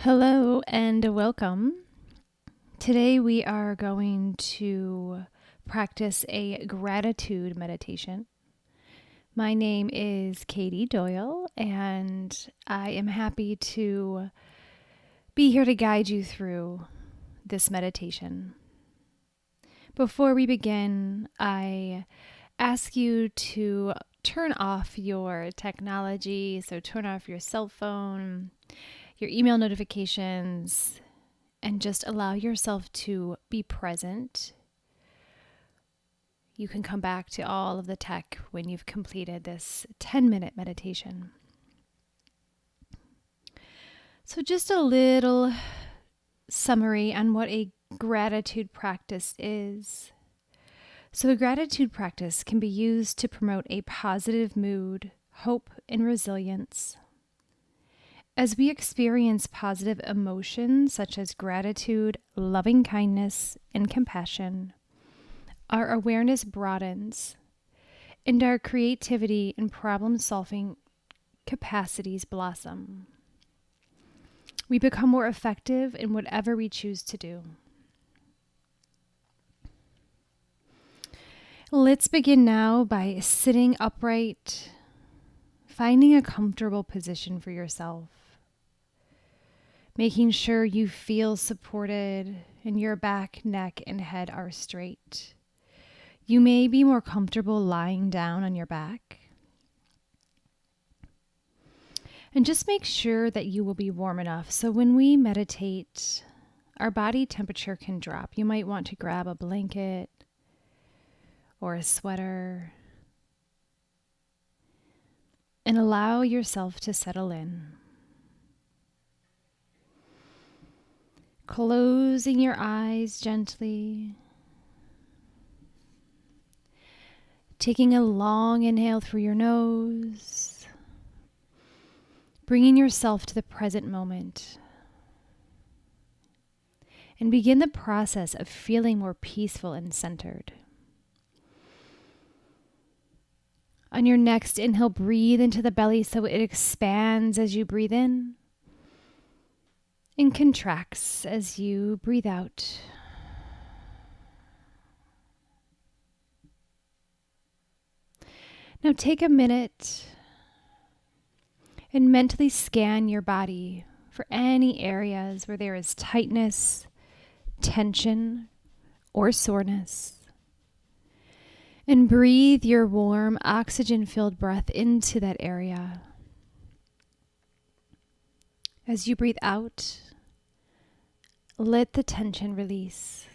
Hello and welcome. Today we are going to practice a gratitude meditation. My name is Katie Doyle and I am happy to be here to guide you through this meditation. Before we begin, I ask you to turn off your technology, so turn off your cell phone, your email notifications, and just allow yourself to be present. You can come back to all of the tech when you've completed this 10-minute meditation. So just a little summary on what a gratitude practice is. So a gratitude practice can be used to promote a positive mood, hope, and resilience. As we experience positive emotions such as gratitude, loving kindness, and compassion, our awareness broadens and our creativity and problem-solving capacities blossom. We become more effective in whatever we choose to do. Let's begin now by sitting upright, finding a comfortable position for yourself. Making sure you feel supported and your back, neck, and head are straight. You may be more comfortable lying down on your back. And just make sure that you will be warm enough so when we meditate, our body temperature can drop. You might want to grab a blanket or a sweater and allow yourself to settle in. Closing your eyes gently. Taking a long inhale through your nose. Bringing yourself to the present moment. And begin the process of feeling more peaceful and centered. On your next inhale, breathe into the belly so it expands as you breathe in. And contracts as you breathe out. Now take a minute and mentally scan your body for any areas where there is tightness, tension, or soreness. And breathe your warm, oxygen-filled breath into that area. As you breathe out, let the tension release.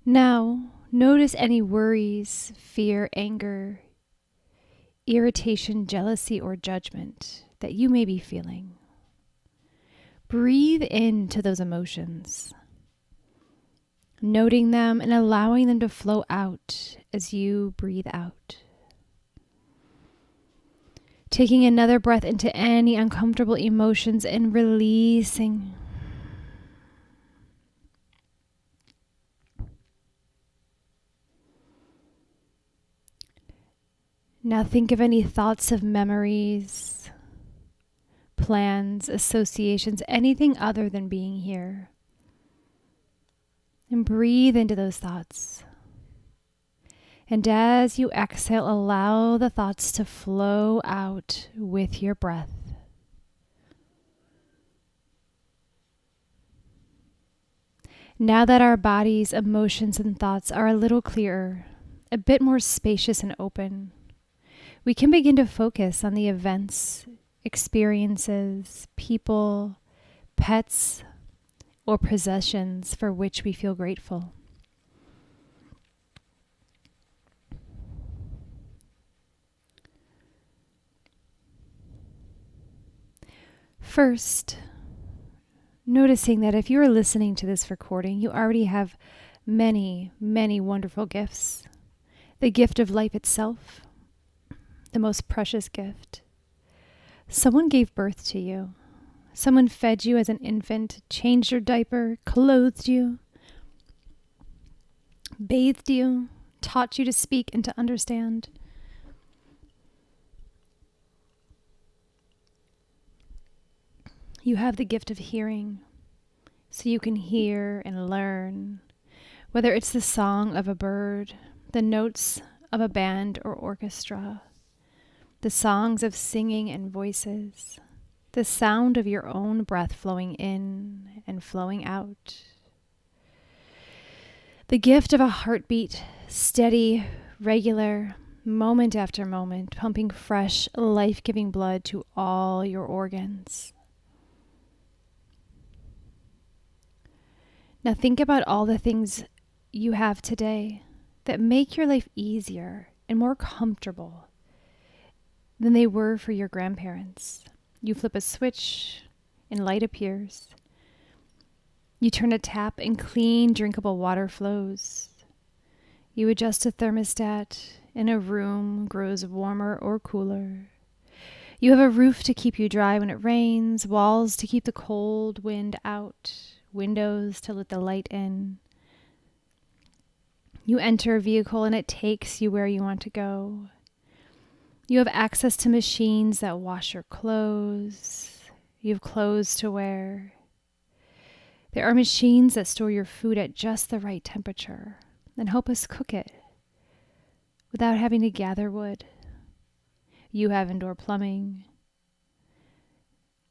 Now, notice any worries, fear, anger, irritation, jealousy, or judgment that you may be feeling. Breathe into those emotions, noting them and allowing them to flow out as you breathe out. Taking another breath into any uncomfortable emotions and releasing. Now think of any thoughts of memories, plans, associations, anything other than being here. And breathe into those thoughts. And as you exhale, allow the thoughts to flow out with your breath. Now that our bodies, emotions, and thoughts are a little clearer, a bit more spacious and open, we can begin to focus on the events, experiences, people, pets, or possessions for which we feel grateful. First, noticing that if you are listening to this recording, you already have many, many wonderful gifts. The gift of life itself, the most precious gift. Someone gave birth to you. Someone fed you as an infant, changed your diaper, clothed you, bathed you, taught you to speak and to understand. You have the gift of hearing, so you can hear and learn, whether it's the song of a bird, the notes of a band or orchestra, the songs of singing and voices, the sound of your own breath flowing in and flowing out. The gift of a heartbeat, steady, regular, moment after moment, pumping fresh, life-giving blood to all your organs. Now think about all the things you have today that make your life easier and more comfortable than they were for your grandparents. You flip a switch and light appears. You turn a tap and clean, drinkable water flows. You adjust a thermostat and a room grows warmer or cooler. You have a roof to keep you dry when it rains, walls to keep the cold wind out, windows to let the light in. You enter a vehicle and it takes you where you want to go. You have access to machines that wash your clothes. You have clothes to wear. There are machines that store your food at just the right temperature and help us cook it without having to gather wood. You have indoor plumbing.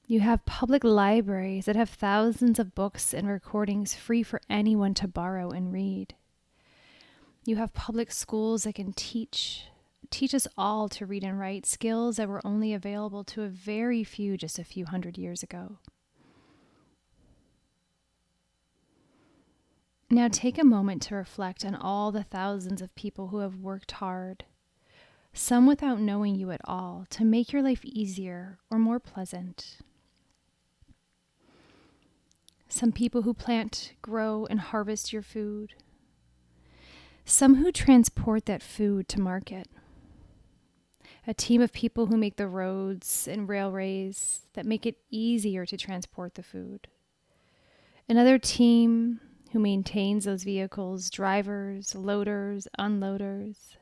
You have public libraries that have thousands of books and recordings free for anyone to borrow and read. You have public schools that can teach us all to read and write, skills that were only available to a very few just a few hundred years ago. Now take a moment to reflect on all the thousands of people who have worked hard, some without knowing you at all, to make your life easier or more pleasant. Some people who plant, grow, and harvest your food. Some who transport that food to market. A team of people who make the roads and railways that make it easier to transport the food. Another team who maintains those vehicles, drivers, loaders, unloaders.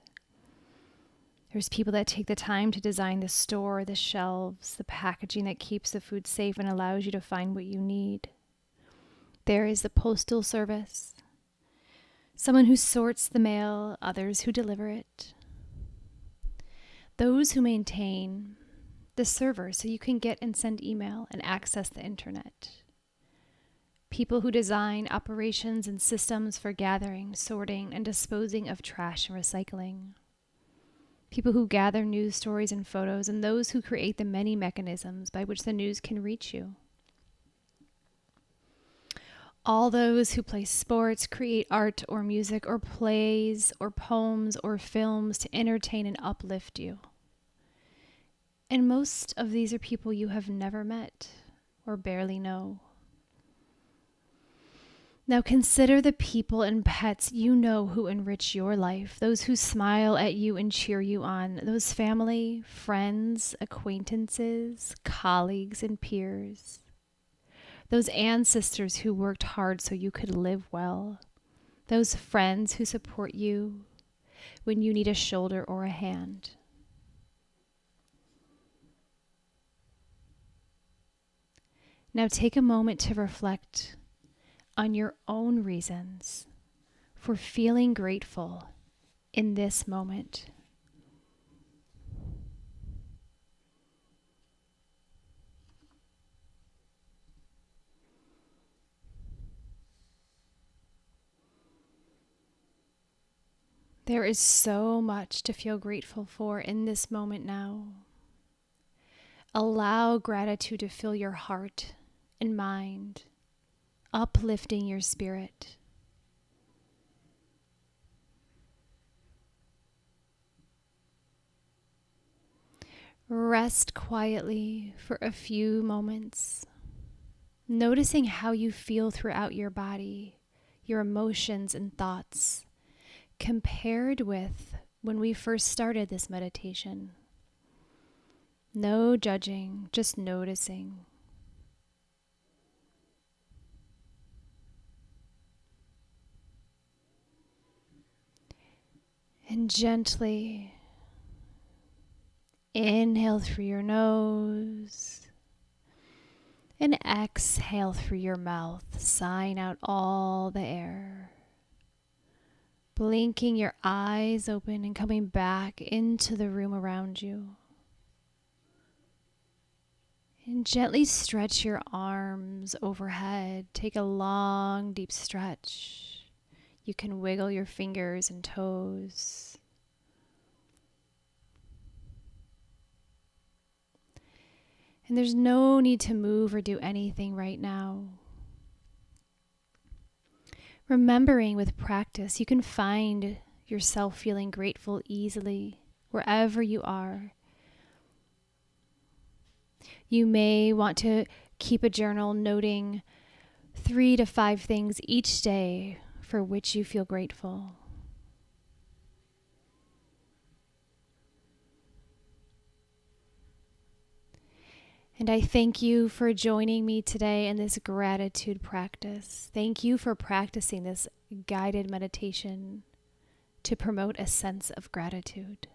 There's people that take the time to design the store, the shelves, the packaging that keeps the food safe and allows you to find what you need. There is the postal service, someone who sorts the mail, others who deliver it. Those who maintain the server so you can get and send email and access the internet. People who design operations and systems for gathering, sorting, and disposing of trash and recycling. People who gather news stories and photos, and those who create the many mechanisms by which the news can reach you. All those who play sports, create art or music or plays or poems or films to entertain and uplift you. And most of these are people you have never met or barely know. Now consider the people and pets you know who enrich your life, those who smile at you and cheer you on, those family, friends, acquaintances, colleagues, and peers. Those ancestors who worked hard so you could live well. Those friends who support you when you need a shoulder or a hand. Now take a moment to reflect on your own reasons for feeling grateful in this moment. There is so much to feel grateful for in this moment now. Allow gratitude to fill your heart and mind, uplifting your spirit. Rest quietly for a few moments, noticing how you feel throughout your body, your emotions and thoughts, compared with when we first started this meditation. No judging, just noticing. And gently inhale through your nose And exhale through your mouth, sighing out all the air. Blinking your eyes open and coming back into the room around you. And gently stretch your arms overhead. Take a long, deep stretch. You can wiggle your fingers and toes. And there's no need to move or do anything right now. Remembering with practice, you can find yourself feeling grateful easily wherever you are. You may want to keep a journal noting 3 to 5 things each day for which you feel grateful. And I thank you for joining me today in this gratitude practice. Thank you for practicing this guided meditation to promote a sense of gratitude.